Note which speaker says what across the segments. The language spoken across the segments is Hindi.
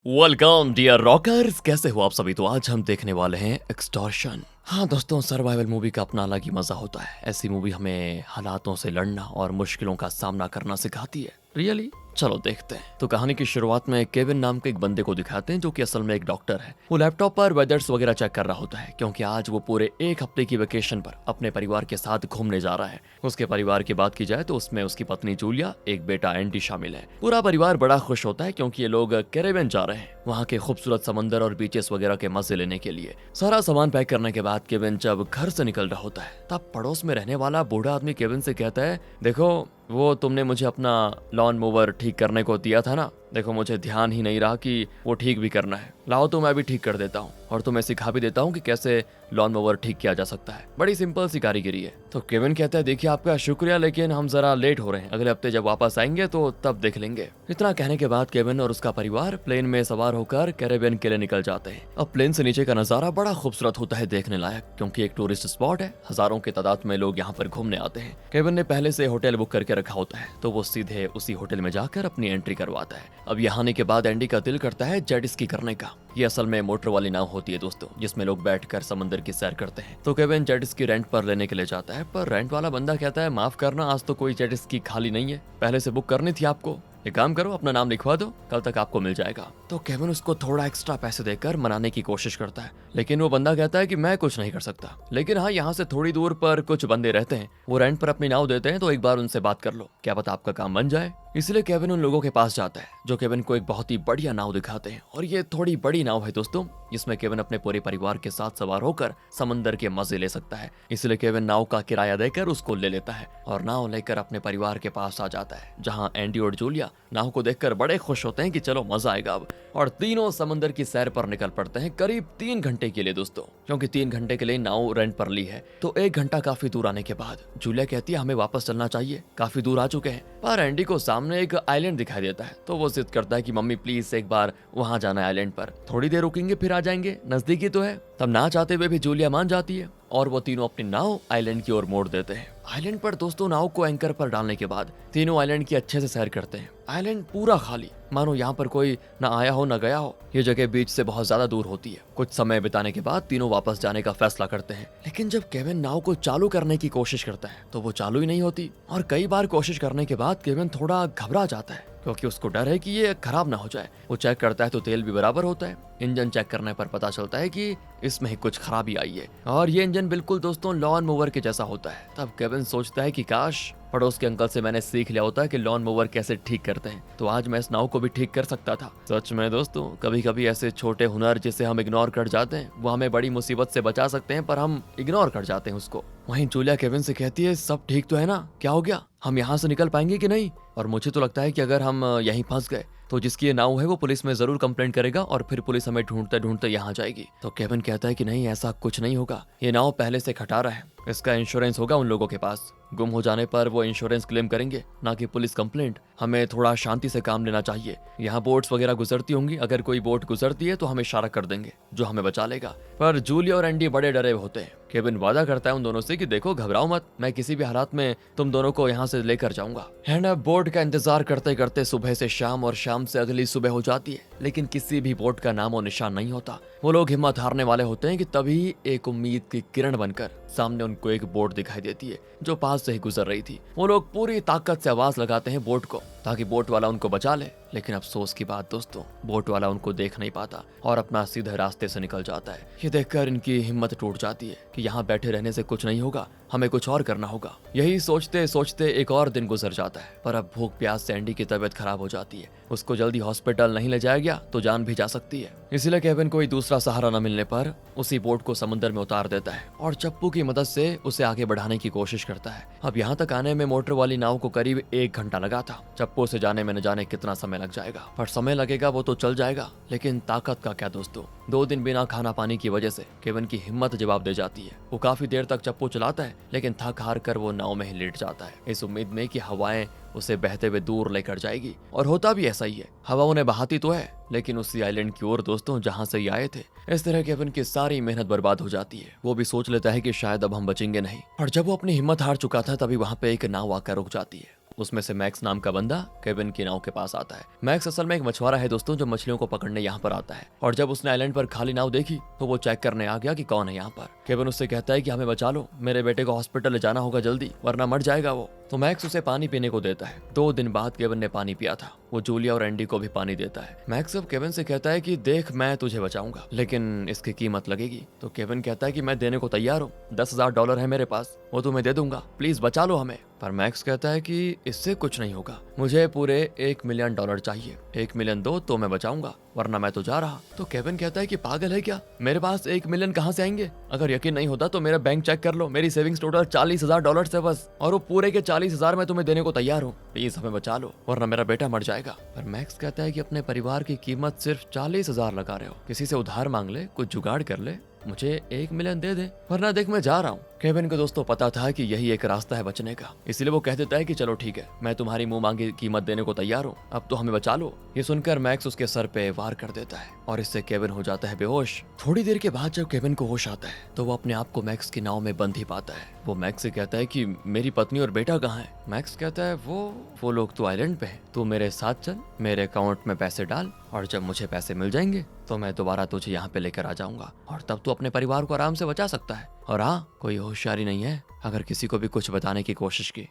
Speaker 1: वेलकम डियर रॉकर्स, कैसे हो आप सभी। तो आज हम देखने वाले हैं एक्सटॉर्शन। हाँ दोस्तों, सर्वाइवल मूवी का अपना अलग ही मजा होता है। ऐसी मूवी हमें हालातों से लड़ना और मुश्किलों का सामना करना सिखाती है। रियली चलो देखते हैं। तो कहानी की शुरुआत में केविन नाम के एक बंदे को दिखाते हैं जो कि असल में एक डॉक्टर है। वो लैपटॉप पर वेदर्स वगैरह चेक कर रहा होता है क्योंकि आज वो पूरे एक हफ्ते की वेकेशन पर अपने परिवार के साथ घूमने जा रहा है। उसके परिवार की बात की जाए तो उसमें उसकी पत्नी जूलिया, एक बेटा एंडी शामिल है। पूरा परिवार बड़ा खुश होता है क्योंकि ये लोग कैरेबियन जा रहे हैं, वहाँ के खूबसूरत समंदर और बीचेस वगैरह के मजे लेने के लिए। सारा सामान पैक करने के बाद केविन जब घर से निकल रहा होता है तब पड़ोस में रहने वाला बूढ़ा आदमी केविन से कहता है, देखो वो तुमने मुझे अपना लॉन मूवर ठीक करने को दिया था ना, देखो मुझे ध्यान ही नहीं रहा कि वो ठीक भी करना है। लाओ तो मैं भी ठीक कर देता हूँ और तुम्हें सिखा भी देता हूँ कि कैसे लॉन मूवर ठीक किया जा सकता है। बड़ी सिंपल सी कारीगरी है। तो केविन कहता है, देखिए आपका शुक्रिया, लेकिन हम जरा लेट हो रहे हैं, अगले हफ्ते जब वापस आएंगे तो तब देख लेंगे। इतना कहने के बाद केविन और उसका परिवार प्लेन में सवार होकर कैरेबियन के लिए निकल जाते हैं। अब प्लेन से नीचे का नजारा बड़ा खूबसूरत होता है देखने लायक, क्योंकि एक टूरिस्ट स्पॉट है। हजारों की तादाद में लोग यहाँ पर घूमने आते हैं। केविन ने पहले से होटल बुक करके रखा होता है तो वो सीधे उसी होटल में जाकर अपनी एंट्री करवाता है। अब यहाँ आने के बाद एंडी का दिल करता है जेट स्की करने का। ये असल में मोटर वाली नाव होती है दोस्तों, जिसमें लोग बैठकर समंदर की सैर करते हैं। तो केविन जेट स्की रेंट पर लेने के लिए जाता है, पर रेंट वाला बंदा कहता है, माफ करना, आज तो कोई जेट स्की खाली नहीं है, पहले से बुक करनी थी आपको। एक काम करो, अपना नाम लिखवा दो, कल तक आपको मिल जाएगा। तो केविन उसको थोड़ा एक्स्ट्रा पैसे देकर मनाने की कोशिश करता है, लेकिन वो बंदा कहता है कि मैं कुछ नहीं कर सकता। लेकिन हाँ, यहाँ से थोड़ी दूर पर कुछ बंदे रहते हैं, वो रेंट पर अपनी नाव देते हैं, तो एक बार उनसे बात कर लो, क्या पता आपका काम बन जाए। इसलिए केविन उन लोगों के पास जाता है जो केविन को एक बहुत ही बढ़िया नाव दिखाते हैं। और ये थोड़ी बड़ी नाव है दोस्तों, जिसमें केविन अपने पूरे परिवार के साथ सवार होकर समंदर के मजे ले सकता है। इसलिए केविन नाव का किराया देकर उसको ले लेता है और नाव लेकर अपने परिवार के पास आ जाता है, जहाँ एंडी और जूलिया नाव को देखकर बड़े खुश होते हैं कि चलो मजा आएगा अब। और तीनों समंदर की सैर पर निकल पड़ते हैं करीब 3 घंटे के लिए दोस्तों, क्योंकि 3 घंटे के लिए नाव रेंट पर ली है। तो 1 घंटा काफी दूर आने के बाद जूलिया कहती है, हमें वापस चलना चाहिए, काफी दूर आ चुके हैं। पर एंडी को सामने एक आइलैंड दिखाई देता है, तो वो जिद करता है कि मम्मी प्लीज एक बार वहां जाना है आइलैंड पर, थोड़ी देर रुकेंगे फिर आ जाएंगे, नजदीकी तो है। तब ना चाहते हुए भी जूलिया मान जाती है और वो तीनों अपनी नाव आइलैंड की ओर मोड़ देते हैं। आइलैंड पर दोस्तों नाव को एंकर पर डालने के बाद तीनों आइलैंड की अच्छे से सैर करते हैं। आइलैंड पूरा खाली, मानो यहाँ पर कोई ना आया हो ना गया हो। ये जगह बीच से बहुत ज्यादा दूर होती है। कुछ समय बिताने के बाद तीनों वापस जाने का फैसला करते हैं, लेकिन जब केविन नाव को चालू करने की कोशिश करता है तो वो चालू ही नहीं होती। और कई बार कोशिश करने के बाद केविन थोड़ा घबरा जाता है, क्योंकि उसको डर है कि ये खराब ना हो जाए। वो चेक करता है तो तेल भी बराबर होता है। इंजन चेक करने पर पता चलता है कि इसमें ही कुछ खराबी आई है, और ये इंजन बिल्कुल दोस्तों लॉन मूवर के जैसा होता है। तब केविन सोचता है कि काश पड़ोस के अंकल से मैंने सीख लिया होता कि लॉन मूवर कैसे ठीक करते हैं, तो आज मैं इस नाव को भी ठीक कर सकता था। सच में दोस्तों, कभी कभी ऐसे छोटे हुनर जिसे हम इग्नोर कर जाते हैं वो हमें बड़ी मुसीबत से बचा सकते हैं, पर हम इग्नोर कर जाते हैं उसको। वहीं जूलिया केविन से कहती है, सब ठीक तो है ना, क्या हो गया, हम यहाँ से निकल पाएंगे कि नहीं। और मुझे तो लगता है कि अगर हम यहीं फंस गए तो जिसकी ये नाव है वो पुलिस में जरूर कंप्लेंट करेगा और फिर पुलिस हमें ढूंढते ढूंढते यहाँ जाएगी। तो केविन कहता है कि नहीं, ऐसा कुछ नहीं होगा, ये नाव पहले से खटारा है, इसका इंश्योरेंस होगा उन लोगों के पास, गुम हो जाने पर वो इंश्योरेंस क्लेम करेंगे, ना कि पुलिस कंप्लेंट। हमें थोड़ा शांति से काम लेना चाहिए। यहाँ बोट्स वगैरह गुजरती होंगी, अगर कोई बोट गुजरती है तो हमें इशारा कर देंगे जो हमें बचा लेगा। पर जूलिया और एंडी बड़े डरे होते हैं। केविन वादा करता है उन दोनों से कि देखो घबराओ मत, मैं किसी भी हालात में तुम दोनों को यहाँ से लेकर जाऊंगा। एंड अब बोट का इंतजार करते करते सुबह से शाम और शाम से अगली सुबह हो जाती है, लेकिन किसी भी बोट का नामो निशान नहीं होता। वो लोग हिम्मत हारने वाले होते हैं कि तभी एक उम्मीद की किरण बनकर सामने उनको एक बोट दिखाई देती है जो पास से ही गुजर रही थी। वो लोग पूरी ताकत से आवाज लगाते हैं बोट को, ताकि बोट वाला उनको बचा ले। लेकिन अफसोस की बात दोस्तों, बोट वाला उनको देख नहीं पाता और अपना सीधे रास्ते से निकल जाता है। ये देखकर इनकी हिम्मत टूट जाती है कि यहाँ बैठे रहने से कुछ नहीं होगा, हमें कुछ और करना होगा। यही सोचते सोचते एक और दिन गुजर जाता है, पर अब भूख प्यास से एंडी की तबीयत खराब हो जाती है। उसको जल्दी हॉस्पिटल नहीं ले जाया गया तो जान भी जा सकती है। इसलिए केविन कोई दूसरा सहारा न मिलने पर उसी बोट को समुद्र में उतार देता है और चप्पू की मदद से उसे आगे बढ़ाने की कोशिश करता है। अब यहाँ तक आने में मोटर वाली नाव को करीब 1 घंटा लगा था। चप्पू से जाने में न जाने कितना समय लग जाएगा, पर समय लगेगा वो तो चल जाएगा, लेकिन ताकत का क्या दोस्तों। 2 दिन बिना खाना पानी की वजह से केविन की हिम्मत जवाब दे जाती है। वो काफी देर तक चप्पू चलाता है, लेकिन थक हार कर वो नाव में ही लेट जाता है, इस उम्मीद में कि हवाएं उसे बहते हुए दूर लेकर जाएगी। और होता भी ऐसा ही है, हवा उन्हें बहाती तो है, लेकिन उसी आइलैंड की ओर दोस्तों जहां से ये आए थे। इस तरह केविन की सारी मेहनत बर्बाद हो जाती है। वो भी सोच लेता है कि शायद अब हम बचेंगे नहीं, और जब वो अपनी हिम्मत हार चुका था तभी वहां पे एक नाव आकर रुक जाती है। उसमें से मैक्स नाम का बंदा केविन की नाव के पास आता है। मैक्स असल में एक मछुआरा है दोस्तों, जो मछलियों को पकड़ने यहाँ पर आता है, और जब उसने आइलैंड पर खाली नाव देखी तो वो चेक करने आ गया कि कौन है यहाँ पर। केविन उससे कहता है कि हमें बचा लो, मेरे बेटे को हॉस्पिटल ले जाना होगा जल्दी, वरना मर जाएगा वो। तो मैक्स उसे पानी पीने को देता है। 2 दिन बाद केविन ने पानी पिया था। वो जूलिया और एंडी को भी पानी देता है। मैक्स अब केविन से कहता है कि देख, मैं तुझे बचाऊंगा, लेकिन इसकी कीमत लगेगी। तो केविन कहता है कि मैं देने को तैयार हूँ, $10,000 है मेरे पास, वो तुम्हें दे दूंगा, प्लीज बचा लो हमें। पर मैक्स कहता है कि इससे कुछ नहीं होगा, मुझे पूरे $1 मिलियन चाहिए। 1 मिलियन दो तो मैं बचाऊंगा, वरना मैं तो जा रहा। तो केविन कहता है कि पागल है क्या, मेरे पास 1 मिलियन कहाँ से आएंगे? अगर यकीन नहीं होता तो मेरा बैंक चेक कर लो, मेरी सेविंग्स टोटल $40,000 है बस, और वो पूरे के 40,000 मैं तुम्हें देने को तैयार हूँ, प्लीज हमें बचा लो, वरना मेरा बेटा मर जाएगा। पर मैक्स कहता है कि अपने परिवार की कीमत सिर्फ 40,000 लगा रहे हो, किसी से उधार मांग ले, कुछ जुगाड़ कर ले, मुझे 1 मिलियन दे दे, वरना देख मैं जा रहा हूँ। केविन को दोस्तों पता था कि यही एक रास्ता है बचने का, इसलिए वो कह देता है कि चलो ठीक है, मैं तुम्हारी मुंह मांगी कीमत देने को तैयार हूँ, अब तो हमें बचा लो। ये सुनकर मैक्स उसके सर पे वार कर देता है और इससे केविन हो जाता है बेहोश। थोड़ी देर के बाद जब केविन को होश आता है तो वो अपने आप को मैक्स की नाव में बंद ही पाता है। वो मैक्स से कहता है कि मेरी पत्नी और बेटा कहाँ है? मैक्स कहता है वो लोग तो आइलैंड पे हैं, तू मेरे साथ चल, मेरे अकाउंट में पैसे डाल, और जब मुझे पैसे मिल जाएंगे तो मैं दोबारा तुझे यहाँ पे लेकर आ जाऊंगा, और तब तू अपने परिवार को आराम से बचा सकता है। और हाँ, कोई होशियारी नहीं है, अगर किसी को भी कुछ बताने की कोशिश की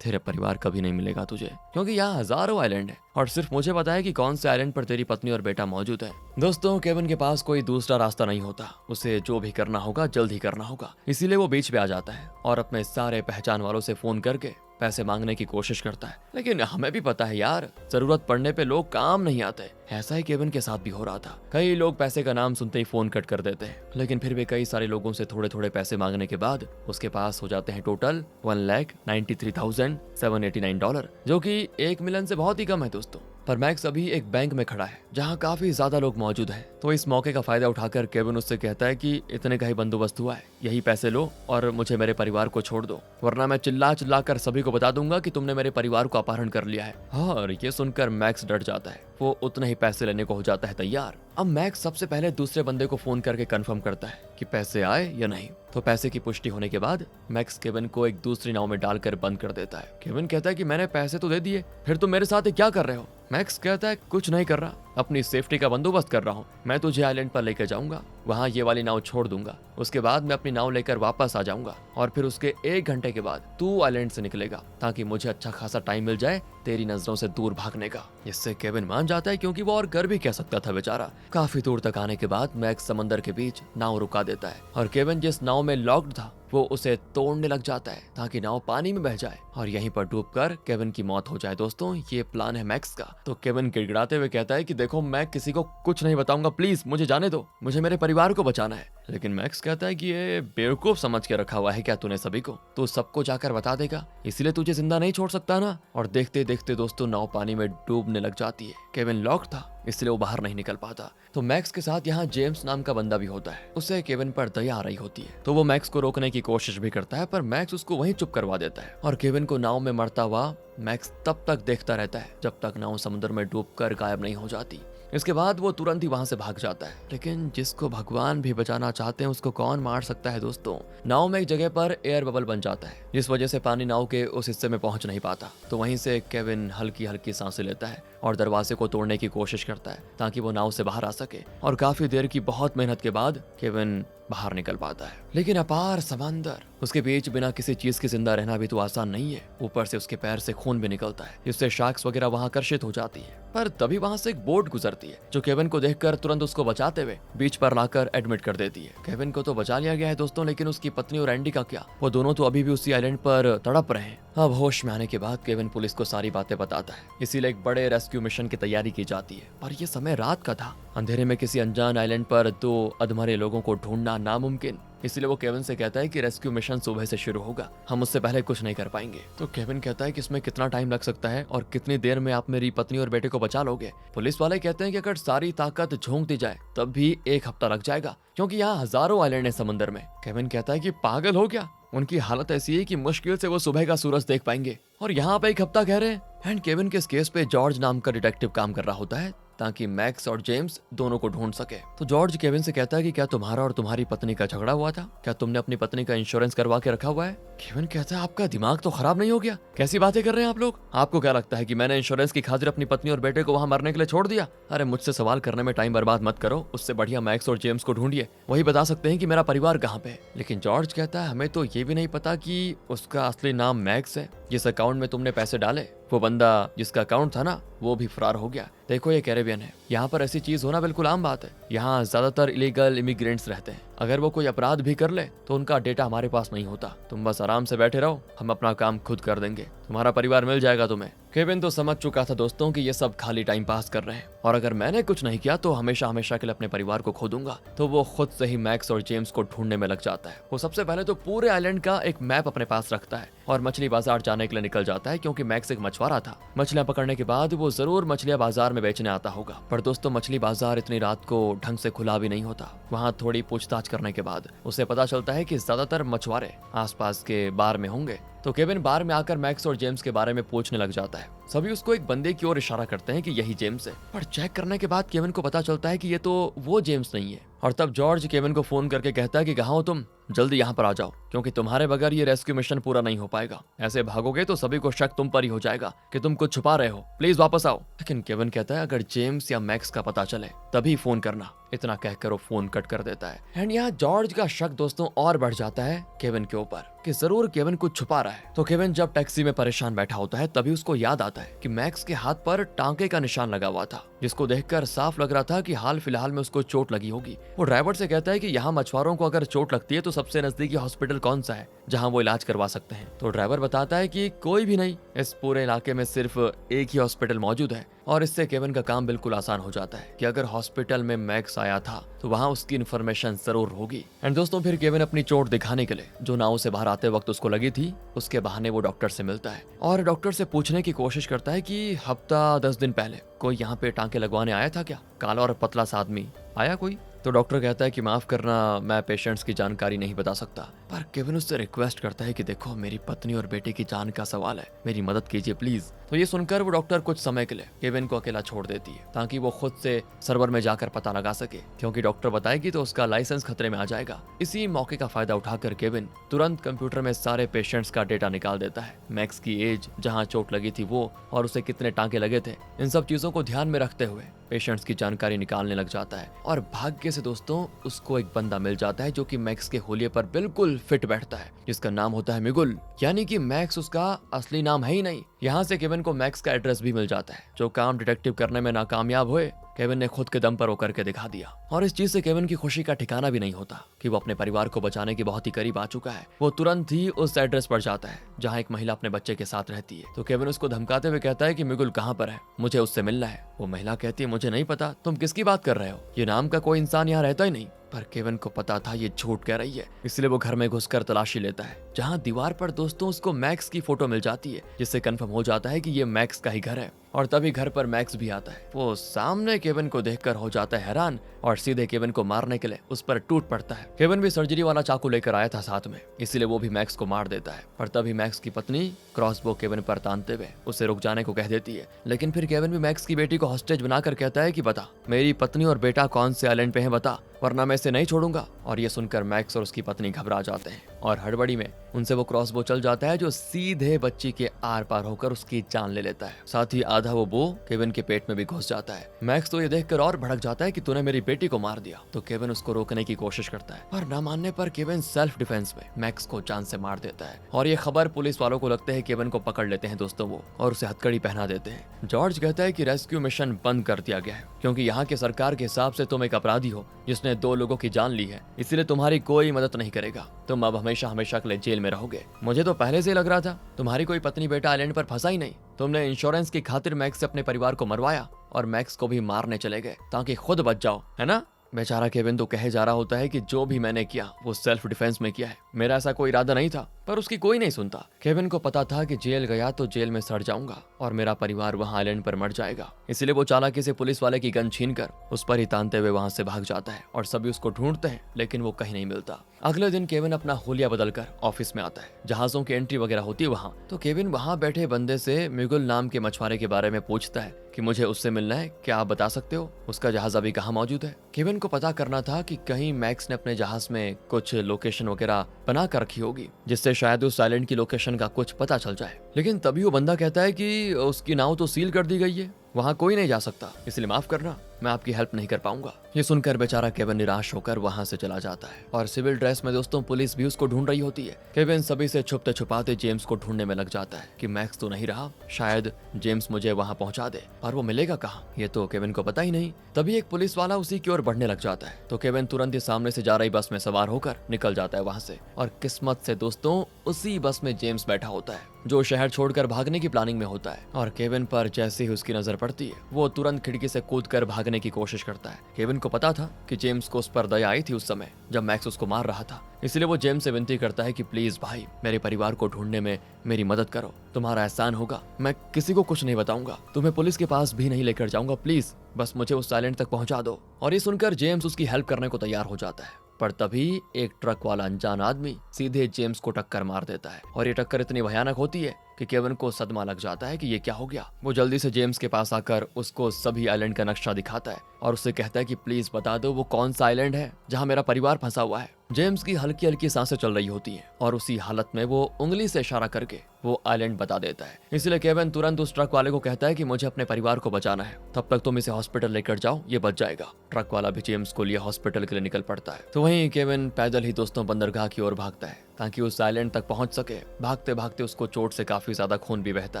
Speaker 1: तेरे परिवार कभी नहीं मिलेगा तुझे, क्योंकि यहाँ हजारों आइलैंड है और सिर्फ मुझे पता है कि कौन से आइलैंड पर तेरी पत्नी और बेटा मौजूद है। दोस्तों, केविन के पास कोई दूसरा रास्ता नहीं होता, उसे जो भी करना होगा जल्द ही करना होगा, इसीलिए वो बीच पे आ जाता है और अपने सारे पहचान वालों से फोन करके पैसे मांगने की कोशिश करता है। लेकिन हमें भी पता है यार, जरूरत पड़ने पे लोग काम नहीं आते। ऐसा ही केविन के साथ भी हो रहा था। कई लोग पैसे का नाम सुनते ही फोन कट कर देते हैं, लेकिन फिर भी कई सारे लोगों से थोड़े थोड़े पैसे मांगने के बाद उसके पास हो जाते हैं टोटल $1,93,789, जो कि 1 मिलियन से बहुत ही कम है दोस्तों। पर मैक्स अभी एक बैंक में खड़ा है जहां काफी ज्यादा लोग मौजूद हैं। तो इस मौके का फायदा उठाकर केविन उससे कहता है कि इतने का ही बंदोबस्त हुआ है, यही पैसे लो और मुझे मेरे परिवार को छोड़ दो, वरना मैं चिल्ला चिल्ला कर सभी को बता दूंगा कि तुमने मेरे परिवार को अपहरण कर लिया है। और ये सुनकर मैक्स डर जाता है, वो उतने ही पैसे लेने को हो जाता है तैयार। अब मैक्स सबसे पहले दूसरे बंदे को फोन करके कंफर्म करता है कि पैसे आए या नहीं। तो पैसे की पुष्टि होने के बाद मैक्स केविन को एक दूसरी नाव में डालकर बंद कर देता है। केविन कहता है कि मैंने पैसे तो दे दिए, फिर तुम मेरे साथ क्या कर रहे हो? मैक्स कहता है कुछ नहीं कर रहा, अपनी सेफ्टी का बंदोबस्त कर रहा हूँ। मैं तुझे आइलैंड पर लेकर जाऊंगा, वहाँ ये वाली नाव छोड़ दूंगा, उसके बाद मैं अपनी नाव लेकर वापस आ जाऊंगा, और फिर उसके 1 घंटे के बाद तू आइलैंड से निकलेगा, ताकि मुझे अच्छा खासा टाइम मिल जाए तेरी नजरों से दूर भागने का। इससे केविन मान जाता है, क्योंकि वो और कर भी कह सकता था बेचारा। काफी दूर तक आने के बाद मैक्स समंदर के बीच नाव रुका देता है और केविन जिस नाव में लॉक्ड था वो उसे तोड़ने लग जाता है ताकि नाव पानी में बह जाए और यहीं पर डूबकर केविन की मौत हो जाए। दोस्तों, ये प्लान है मैक्स का। तो केविन गिड़गिड़ाते हुए कहता है कि देखो, मैं किसी को कुछ नहीं बताऊंगा, प्लीज मुझे जाने दो, मुझे मेरे परिवार को बचाना है। लेकिन मैक्स कहता है कि ये बेवकूफ समझ के रखा हुआ है क्या तूने सभी को? तू सबको जाकर बता देगा, इसलिए तुझे जिंदा नहीं छोड़ सकता ना। और देखते देखते दोस्तों नाव पानी में डूबने लग जाती है। केविन लॉक था, इसलिए वो बाहर नहीं निकल पाता। तो मैक्स के साथ यहाँ जेम्स नाम का बंदा भी होता है। उसे केविन पर दया आ रही होती है, तो वो मैक्स को रोकने की कोशिश भी करता है, पर मैक्स उसको वहीं चुप करवा देता है और केविन को नाव में मरता हुआ मैक्स तब तक देखता रहता है जब तक नाव समुद्र में डूबकर गायब नहीं हो जाती। इसके बाद वो तुरंत ही वहां से भाग जाता है। लेकिन जिसको भगवान भी बचाना चाहते हैं उसको कौन मार सकता है दोस्तों? नाव में एक जगह पर एयर बबल बन जाता है, जिस वजह से पानी नाव के उस हिस्से में पहुंच नहीं पाता। तो वहीं से केविन हल्की हल्की सांसें लेता है और दरवाजे को तोड़ने की कोशिश करता है ताकि वो नाव से बाहर आ सके। और काफी देर की बहुत मेहनत के बाद केविन बाहर निकल पाता है। लेकिन अपार समंदर, उसके बीच बिना किसी चीज के जिंदा रहना भी तो आसान नहीं है। ऊपर से उसके पैर से खून भी निकलता है, जिससे शार्क्स वगैरह वहां आकर्षित हो जाती है। पर तभी वहां से एक बोट गुजरती है जो केविन को देखकर तुरंत उसको बचाते हुए बीच पर लाकर एडमिट कर देती है। केविन को तो बचा लिया गया है दोस्तों, लेकिन उसकी पत्नी और एंडी का क्या? वो दोनों तो अभी भी उसी आइलैंड पर तड़प रहे हैं। अब होश में आने के बाद केविन पुलिस को सारी बातें बताता है, इसीलिए एक बड़े रेस्क्यू मिशन की तैयारी की जाती है। पर यह समय रात का था, अंधेरे में किसी अनजान आइलैंड पर 2 अधमरे लोगों को ढूंढना नामुमकिन। इसलिए वो केविन से कहता है कि रेस्क्यू मिशन सुबह से शुरू होगा, हम उससे पहले कुछ नहीं कर पाएंगे। तो केविन कहता है कि इसमें कितना टाइम लग सकता है और कितनी देर में आप मेरी पत्नी और बेटे को बचा लोगे? पुलिस वाले कहते हैं कि अगर सारी ताकत झोंक दी जाए तब भी 1 हफ्ता लग जाएगा, क्योंकि यहाँ हजारों आइलैंड है समंदर में। केविन कहता है कि पागल हो गया, उनकी हालत ऐसी है कि मुश्किल से वो सुबह का सूरज देख पाएंगे और यहाँ पे 1 हफ्ता कह रहे हैं। एंड केविन के इस केस पे जॉर्ज नाम का डिटेक्टिव काम कर रहा होता है। ताकि मैक्स और जेम्स दोनों को ढूंढ सके। तो जॉर्ज केविन से कहता है कि क्या तुम्हारा और तुम्हारी पत्नी का झगड़ा हुआ था? क्या तुमने अपनी पत्नी का इंश्योरेंस करवा के रखा हुआ है? केविन कहता है आपका दिमाग तो खराब नहीं हो गया? कैसी बातें कर रहे हैं आप लोग? आपको क्या लगता है कि मैंने इंश्योरेंस की खातिर अपनी पत्नी और बेटे को वहां मरने के लिए छोड़ दिया? अरे मुझसे सवाल करने में टाइम बर्बाद मत करो, उससे बढ़िया मैक्स और जेम्स को ढूंढिए, वही बता सकते हैं कि मेरा परिवार कहाँ पे है। लेकिन जॉर्ज कहता है हमें तो ये भी नहीं पता कि उसका असली नाम मैक्स है। जिस अकाउंट में तुमने पैसे डाले वो बंदा जिसका अकाउंट था ना वो भी फरार हो गया। देखो ये कैरेबियन है, यहाँ पर ऐसी चीज होना बिल्कुल आम बात है। यहाँ ज्यादातर इलीगल इमिग्रेंट्स रहते हैं, अगर वो कोई अपराध भी कर ले तो उनका डेटा हमारे पास नहीं होता। तुम बस आराम से बैठे रहो, हम अपना काम खुद कर देंगे, तुम्हारा परिवार मिल जाएगा तुम्हें। केविन तो समझ चुका था दोस्तों कि ये सब खाली टाइम पास कर रहे हैं और अगर मैंने कुछ नहीं किया तो हमेशा हमेशा के लिए अपने परिवार को खो दूंगा। तो वो खुद से ही मैक्स और जेम्स को ढूंढने में लग जाता है। वो सबसे पहले तो पूरे आइलैंड का एक मैप अपने पास रखता है और मछली बाजार जाने के लिए निकल जाता है, क्योंकि मैक्स एक मछुआरा था। मछलियां पकड़ने के बाद वो जरूर मछलियां बाजार में बेचने आता होगा। पर दोस्तों मछली बाजार इतनी रात को ढंग से खुला भी नहीं होता। वहाँ थोड़ी पूछताछ करने के बाद उसे पता चलता है कि ज्यादातर मछुआरे आसपास के बार में होंगे। तो केविन बार में आकर मैक्स और जेम्स के बारे में पूछने लग जाता है। सभी उसको एक बंदे की ओर इशारा करते हैं कि यही जेम्स है, पर चेक करने के बाद केविन को पता चलता है कि ये तो वो जेम्स नहीं है। और तब जॉर्ज केविन को फोन करके कहता है कि कहाँ हो तुम, जल्दी यहाँ पर आ जाओ, क्योंकि तुम्हारे बगैर ये रेस्क्यू मिशन पूरा नहीं हो पाएगा। ऐसे भागोगे तो सभी को शक तुम पर ही हो जाएगा कि तुम कुछ छुपा रहे हो, प्लीज वापस आओ। लेकिन केविन कहता है अगर जेम्स या मैक्स का पता चले तभी फोन करना। इतना कहकर वो फोन कट कर देता है। एंड यहाँ जॉर्ज का शक दोस्तों और बढ़ जाता है केविन के ऊपर कि जरूर केविन कुछ छुपा रहा है। तो केविन जब टैक्सी में परेशान बैठा होता है तभी उसको याद आता है कि मैक्स के हाथ पर टांके का निशान लगा हुआ था, जिसको देखकर साफ लग रहा था कि हाल फिलहाल में उसको चोट लगी होगी। वो ड्राइवर से कहता है कि यहाँ मछुआरों को अगर चोट लगती है तो सबसे नजदीकी हॉस्पिटल कौन सा है जहाँ वो इलाज करवा सकते हैं। तो ड्राइवर बताता है कि कोई भी नहीं, इस पूरे इलाके में सिर्फ एक ही हॉस्पिटल मौजूद है। और इससे केविन का काम बिल्कुल आसान हो जाता है कि अगर हॉस्पिटल में मैक्स आया था तो वहाँ उसकी इन्फॉर्मेशन जरूर होगी। एंड दोस्तों फिर केविन अपनी चोट दिखाने के लिए जो नाव से बाहर आते वक्त उसको लगी थी उसके बहाने वो डॉक्टर से मिलता है और डॉक्टर से पूछने की कोशिश करता है कि हफ्ता 10 दिन पहले कोई यहाँ पे टांके लगवाने आया था क्या? काला और पतला सा आदमी आया कोई? तो डॉक्टर कहता है कि माफ करना, मैं पेशेंट्स की जानकारी नहीं बता सकता। पर केविन उससे रिक्वेस्ट करता है कि देखो मेरी पत्नी और बेटे की जान का सवाल है, मेरी मदद कीजिए प्लीज। तो ये सुनकर वो डॉक्टर कुछ समय के लिए केविन को अकेला छोड़ देती है ताकि वो खुद से सर्वर में जाकर पता लगा सके, क्योंकि डॉक्टर बताएगी तो उसका लाइसेंस खतरे में आ जाएगा। इसी मौके का फायदा उठाकर केविन तुरंत कंप्यूटर में सारे पेशेंट्स का डेटा निकाल देता है। मैक्स की एज, जहाँ चोट लगी थी वो, और उसे कितने टांके लगे थे, इन सब चीजों को ध्यान में रखते हुए पेशेंट्स की जानकारी निकालने लग जाता है। और भाग्य से दोस्तों उसको एक बंदा मिल जाता है जो कि मैक्स के होलिये पर बिल्कुल फिट बैठता है, जिसका नाम होता है मिगुल। यानी कि मैक्स उसका असली नाम है ही नहीं। यहाँ से केविन को मैक्स का एड्रेस भी मिल जाता है। जो काम डिटेक्टिव करने में नाकामयाब हुए केविन ने खुद के दम पर वो करके दिखा दिया। और इस चीज से केविन की खुशी का ठिकाना भी नहीं होता कि वो अपने परिवार को बचाने के बहुत ही करीब आ चुका है। वो तुरंत ही उस एड्रेस पर जाता है जहाँ एक महिला अपने बच्चे के साथ रहती है। तो केविन उसको धमकाते हुए कहता है कि मिगुल कहाँ पर है, मुझे उससे मिलना है। वो महिला कहती है मुझे नहीं पता, तुम किसकी बात कर रहे हो, ये नाम का कोई इंसान यहाँ रहता ही नहीं। पर केविन को पता था ये झूठ कह रही है, इसलिए वो घर में घुसकर तलाशी लेता है, जहाँ दीवार पर दोस्तों उसको मैक्स की फोटो मिल जाती है, जिससे कंफर्म हो जाता है कि ये मैक्स का ही घर है। और तभी घर पर मैक्स भी आता है। वो सामने केविन को देखकर हो जाता है हैरान और सीधे केविन को मारने के लिए उस पर टूट पड़ता है। केविन भी सर्जरी वाला चाकू लेकर आया था साथ में, इसीलिए वो भी मैक्स को मार देता है। पर तभी मैक्स की पत्नी क्रॉसबो केविन पर तानते हुए उसे रुक जाने को कह देती है। लेकिन फिर केविन भी मैक्स की बेटी को हॉस्टेज बनाकर कहता है कि बता मेरी पत्नी और बेटा कौन से आइलैंड पे है, बता, वरना मैं इसे नहीं छोड़ूंगा। और ये सुनकर मैक्स और उसकी पत्नी घबरा जाते हैं और हड़बड़ी में उनसे वो क्रॉसबो चल जाता है जो सीधे बच्ची के आर पार होकर उसकी जान ले लेता है। साथ ही आधा वो बो केविन के पेट में भी घुस जाता है। मैक्स तो ये देखकर और भड़क जाता है कि तूने मेरी बेटी को मार दिया। तो केविन उसको रोकने की कोशिश करता है, पर न मानने पर केविन सेल्फ डिफेंस में मैक्स को जान से मार देता है। और ये खबर पुलिस वालों को लगते है केविन को पकड़ लेते हैं दोस्तों वो, और उसे हथकड़ी पहना देते हैं। जॉर्ज कहता है कि रेस्क्यू मिशन बंद कर दिया गया है, क्योंकि यहाँ के सरकार के हिसाब से तुम एक अपराधी हो जिसने 2 लोगों की जान ली है, इसलिए तुम्हारी कोई मदद नहीं करेगा। तुम अब हमेशा हमेशा के लिए जेल में रहोगे। मुझे तो पहले से लग रहा था तुम्हारी कोई पत्नी बेटा आइलैंड पर फंसा ही नहीं। तुमने इंश्योरेंस की खातिर मैक्स से अपने परिवार को मरवाया और मैक्स को भी मारने चले गए ताकि खुद बच जाओ, है ना? बेचारा केविन तो कहे जा रहा होता है कि जो भी मैंने किया वो सेल्फ डिफेंस में किया है, मेरा ऐसा कोई इरादा नहीं था। पर उसकी कोई नहीं सुनता। केविन को पता था कि जेल गया तो जेल में सड़ जाऊंगा और मेरा परिवार वहाँ आइलैंड पर मर जाएगा, इसलिए वो चालाकी से पुलिस वाले की गन छीन कर उस पर ही तानते हुए वहाँ से भाग जाता है और सभी उसको ढूंढते हैं, लेकिन वो कहीं नहीं मिलता। अगले दिन केविन अपना हुलिया बदलकर ऑफिस में आता है। जहाजों की एंट्री वगैरह होती है वहाँ, तो केविन वहाँ बैठे बंदे से मिगुल नाम के मछुआरे के बारे में पूछता है कि मुझे उससे मिलना है, क्या आप बता सकते हो उसका जहाज अभी कहाँ मौजूद है। केविन को पता करना था कि कहीं मैक्स ने अपने जहाज में कुछ लोकेशन वगैरह बना कर रखी होगी, जिससे शायद उस आइलैंड की लोकेशन का कुछ पता चल जाए। लेकिन तभी वो बंदा कहता है कि उसकी नाव तो सील कर दी गई है, वहाँ कोई नहीं जा सकता, इसलिए माफ करना, मैं आपकी हेल्प नहीं कर पाऊंगा। ये सुनकर बेचारा केविन निराश होकर वहाँ से चला जाता है और सिविल ड्रेस में दोस्तों पुलिस भी उसको ढूंढ रही होती है। केविन सभी से छुपते छुपाते जेम्स को ढूंढने में लग जाता है कि मैक्स तो नहीं रहा, शायद जेम्स मुझे वहाँ पहुँचा दे, और वो मिलेगा कहाँ ये तो केविन को पता ही नहीं। तभी एक पुलिस वाला उसी की ओर बढ़ने लग जाता है, तो केविन तुरंत ही सामने से जा रही बस में सवार होकर निकल जाता है वहाँ से। और किस्मत से दोस्तों उसी बस में जेम्स बैठा होता है, जो शहर छोड़कर भागने की प्लानिंग में होता है। और केविन पर जैसे ही उसकी नजर पड़ती है, वो तुरंत खिड़की से कूदकर भागने की कोशिश करता है। केविन को पता था कि जेम्स को उस पर दया आई थी उस समय जब मैक्स उसको मार रहा था, इसलिए वो जेम्स से विनती करता है कि प्लीज भाई मेरे परिवार को ढूंढने में मेरी मदद करो, तुम्हारा एहसान होगा, मैं किसी को कुछ नहीं बताऊंगा, तुम्हें पुलिस के पास भी नहीं लेकर जाऊंगा, प्लीज बस मुझे उस आइलैंड तक पहुंचा दो। और ये सुनकर जेम्स उसकी हेल्प करने को तैयार हो जाता है, पर तभी एक ट्रक वाला अनजान आदमी सीधे जेम्स को टक्कर मार देता है। और ये टक्कर इतनी भयानक होती है कि केविन को सदमा लग जाता है कि ये क्या हो गया। वो जल्दी से जेम्स के पास आकर उसको सभी आइलैंड का नक्शा दिखाता है और उससे कहता है कि प्लीज बता दो वो कौन सा आइलैंड है जहाँ मेरा परिवार फंसा हुआ है। जेम्स की हल्की हल्की सांसें चल रही होती हैं और उसी हालत में वो उंगली से इशारा करके वो आइलैंड बता देता है। इसलिए केविन तुरंत उस ट्रक वाले को कहता है कि मुझे अपने परिवार को बचाना है, तब तक तुम इसे हॉस्पिटल लेकर जाओ, ये बच जाएगा। ट्रक वाला भी जेम्स को लिए हॉस्पिटल के लिए निकल पड़ता है। तो वहीं केविन पैदल ही दोस्तों बंदरगाह की ओर भागता है ताकि उस आइलैंड तक पहुंच सके। भागते भागते उसको चोट से काफी ज्यादा खून भी बहता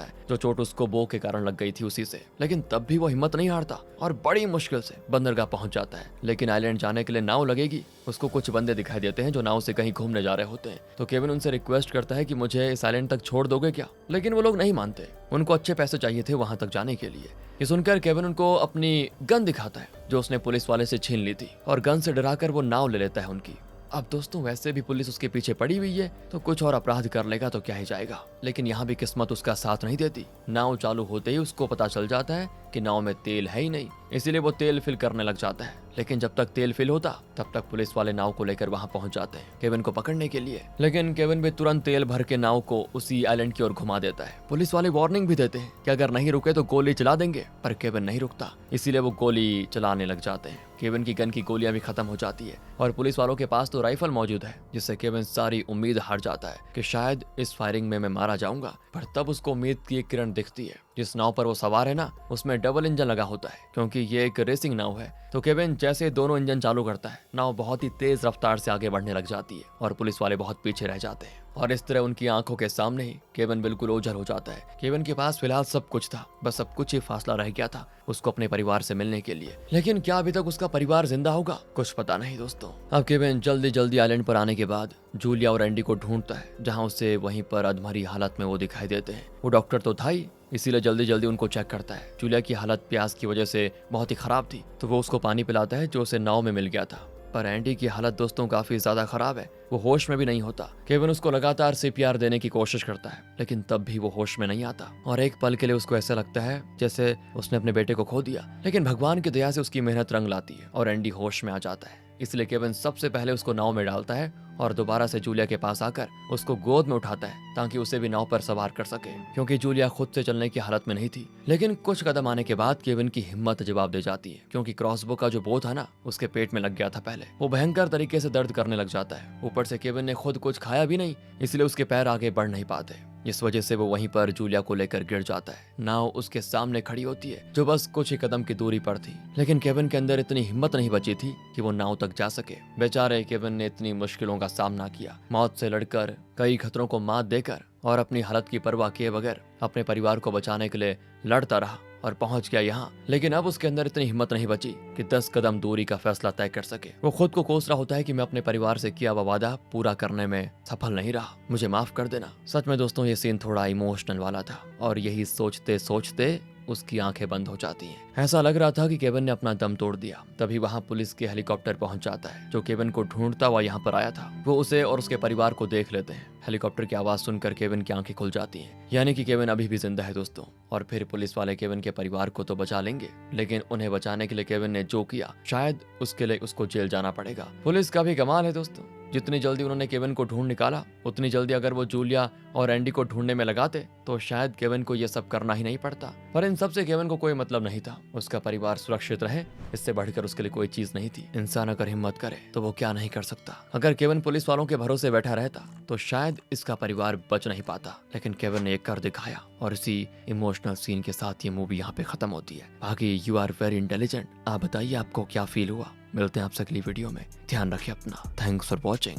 Speaker 1: है, जो चोट उसको बो के कारण लग गई थी उसी से। लेकिन तब भी वो हिम्मत नहीं हारता और बड़ी मुश्किल से बंदरगाह पहुंच जाता है। लेकिन आइलैंड जाने के लिए नाव लगेगी। उसको कुछ बंदे दिखाई देते हैं जो नाव से कहीं घूमने जा रहे होते हैं, तो केविन उनसे रिक्वेस्ट करता है कि मुझे इस आइलैंड तक छोड़ दोगे क्या। लेकिन वो लोग नहीं मानते, उनको अच्छे पैसे चाहिए थे वहां तक जाने के लिए। ये सुनकर केविन उनको अपनी गन दिखाता है जो उसने पुलिस वाले से छीन ली थी, और गन से डराकर वो नाव ले लेता है उनकी। अब दोस्तों वैसे भी पुलिस उसके पीछे पड़ी हुई है, तो कुछ और अपराध कर लेगा तो क्या ही जाएगा। लेकिन यहाँ भी किस्मत उसका साथ नहीं देती। नाव चालू होते ही उसको पता चल जाता है कि नाव में तेल है ही नहीं, इसीलिए वो तेल फिल करने लग जाता है। लेकिन जब तक तेल फिल होता तब तक पुलिस वाले नाव को लेकर वहां पहुंच जाते हैं केविन को पकड़ने के लिए। लेकिन केविन भी तुरंत तेल भर के नाव को उसी आइलैंड की ओर घुमा देता है। पुलिस वाले वार्निंग भी देते हैं कि अगर नहीं रुके तो गोली चला देंगे, पर केविन नहीं रुकता, इसीलिए वो गोली चलाने लग जाते हैं। केविन की गन की गोलियां भी खत्म हो जाती है और पुलिस वालों के पास तो राइफल मौजूद है, जिससे केविन सारी उम्मीद हार जाता है कि शायद इस फायरिंग में मैं मारा जाऊंगा। पर तब उसको उम्मीद की एक किरण दिखती है। जिस नाव पर वो सवार है ना, उसमें डबल इंजन लगा होता है, क्योंकि ये एक रेसिंग नाव है। तो केविन जैसे दोनों इंजन चालू करता है, नाव बहुत ही तेज रफ्तार से आगे बढ़ने लग जाती है और पुलिस वाले बहुत पीछे रह जाते हैं। और इस तरह उनकी आंखों के सामने ही केविन बिल्कुल ओझल हो जाता है। केविन के पास फिलहाल सब कुछ था, बस सब कुछ ही फासला रह गया था उसको अपने परिवार से मिलने के लिए। लेकिन क्या अभी तक उसका परिवार जिंदा होगा, कुछ पता नहीं दोस्तों। अब केविन जल्दी जल्दी आइलैंड पर आने के बाद जूलिया और एंडी को ढूंढता है, जहाँ उसे वहीं पर अधमरी हालत में वो दिखाई देते हैं। वो डॉक्टर तो था ही, इसीलिए जल्दी जल्दी उनको चेक करता है। जूलिया की हालत प्यास की वजह से बहुत ही खराब थी, तो वो उसको पानी पिलाता है जो उसे नाव में मिल गया था। पर एंडी की हालत दोस्तों काफी ज्यादा खराब है, वो होश में भी नहीं होता। केविन उसको लगातार सीपीआर देने की कोशिश करता है, लेकिन तब भी वो होश में नहीं आता और एक पल के लिए उसको ऐसा लगता है जैसे उसने अपने बेटे को खो दिया। लेकिन भगवान की दया से उसकी मेहनत रंग लाती है और एंडी होश में आ जाता है। इसलिए केविन सबसे पहले उसको नाव में डालता है और दोबारा से जूलिया के पास आकर उसको गोद में उठाता है ताकि उसे भी नाव पर सवार कर सके, क्योंकि जूलिया खुद से चलने की हालत में नहीं थी। लेकिन कुछ कदम आने के बाद केविन की हिम्मत जवाब दे जाती है, क्योंकि क्रॉसबो का जो बो था ना, उसके पेट में लग गया था पहले। वो भयंकर तरीके से दर्द करने लग जाता है। ऊपर से केविन ने खुद कुछ खाया भी नहीं, इसलिए उसके पैर आगे बढ़ नहीं पाते। इस वजह से वो वहीं पर जूलिया को लेकर गिर जाता है। नाव उसके सामने खड़ी होती है, जो बस कुछ ही कदम की दूरी पर थी। लेकिन केविन के अंदर इतनी हिम्मत नहीं बची थी कि वो नाव तक जा सके। बेचारे केविन ने इतनी मुश्किलों का सामना किया, मौत से लड़कर, कई खतरों को मात देकर और अपनी हालत की परवाह किए बगैर अपने परिवार को बचाने के लिए लड़ता रहा और पहुंच गया यहाँ। लेकिन अब उसके अंदर इतनी हिम्मत नहीं बची कि 10 कदम दूरी का फैसला तय कर सके। वो खुद को कोस रहा होता है कि मैं अपने परिवार से किया हुआ वादा पूरा करने में सफल नहीं रहा, मुझे माफ कर देना। सच में दोस्तों ये सीन थोड़ा इमोशनल वाला था और यही सोचते सोचते उसकी आंखें बंद हो जाती हैं। ऐसा लग रहा था कि केविन ने अपना दम तोड़ दिया। तभी वहाँ पुलिस के हेलीकॉप्टर पहुंच जाता है जो केविन को ढूंढता हुआ यहाँ पर आया था। वो उसे और उसके परिवार को देख लेते हैं। हेलीकॉप्टर की आवाज सुनकर केविन की आंखें खुल जाती हैं, यानी कि केविन अभी भी जिंदा है दोस्तों। और फिर पुलिस वाले केविन के परिवार को तो बचा लेंगे, लेकिन उन्हें बचाने के लिए केविन ने जो किया शायद उसके लिए उसको जेल जाना पड़ेगा। पुलिस का भी कमाल है दोस्तों, जितनी जल्दी उन्होंने केविन को ढूंढ निकाला उतनी जल्दी अगर वो जूलिया और एंडी को ढूंढने में लगाते तो शायद केविन को ये सब करना ही नहीं पड़ता। पर इन सब से केविन को कोई मतलब नहीं था। उसका परिवार सुरक्षित रहे, इससे बढ़कर उसके लिए कोई चीज नहीं थी। इंसान अगर हिम्मत करे तो वो क्या नहीं कर सकता। अगर केविन पुलिस वालों के भरोसे बैठा रहता तो शायद इसका परिवार बच नहीं पाता, लेकिन केविन ने एक कर दिखाया। और इसी इमोशनल सीन के साथ ये मूवी यहाँ पे खत्म होती है। बाकी यू आर वेरी इंटेलिजेंट। आप बताइए आपको क्या फील हुआ। मिलते हैं आपसे अगली वीडियो में। ध्यान रखिए अपना। Thanks for watching.